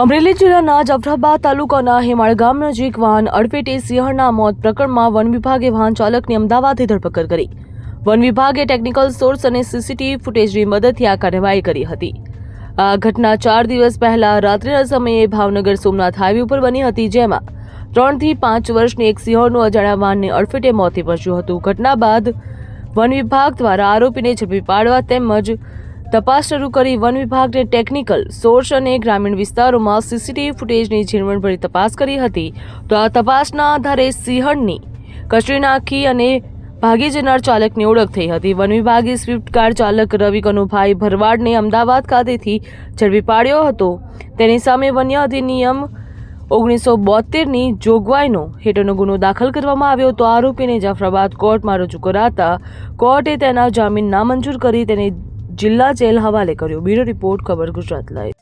અમરેલી જિલ્લાના જાફરાબાદ તાલુકાના હેમાળ ગામ નજીક વાહન અડફેટે સિંહણના મોત પ્રકરણમાં વન વિભાગે વાહન ચાલકની અમદાવાદથી ધરપકડ કરી. વન વિભાગે ટેકનિકલ સોર્સ અને સીસીટીવી ફૂટેજની મદદથી આ કાર્યવાહી કરી હતી. આ ઘટના 4 દિવસ પહેલા રાત્રિના સમયે ભાવનગર સોમનાથ હાઈવે ઉપર બની હતી, જેમાં 3 થી 5 વર્ષની એક સિંહણનું અજાણ્યા વાહનને અડફેટે મોત નીપજ્યું હતું. ઘટના બાદ વન વિભાગ દ્વારા આરોપીને ઝડપી પાડવા તેમજ તપાસ શરૂ કરી વન વિભાગને ટેકનિકલ સોર્સ અને ગ્રામીણ વિસ્તારોમાં સીસીટીવી ફૂટેજની ઝીણવટભરી તપાસ કરી હતી. તો આ તપાસના આધારે સિંહણની કચરી નાખી અને ભાગી જનાર ચાલકની ઓળખ થઈ હતી. વન વિભાગે સ્વિફ્ટ કાર ચાલક રવિ કનુભાઈ ભરવાડને અમદાવાદ ખાતેથી ઝડપી પાડ્યો હતો. તેની સામે વન્ય અધિનિયમ 1972ની જોગવાઈનો હેઠળનો ગુનો દાખલ કરવામાં આવ્યો. તો આરોપીને જાફરાબાદ કોર્ટમાં રજૂ કરાતા કોર્ટે તેના જામીન નામંજૂર કરી તેને જિલ્લા જેલ હવાલે કર્યો. બ્યુરો રિપોર્ટ, ખબર ગુજરાત લાઈવ.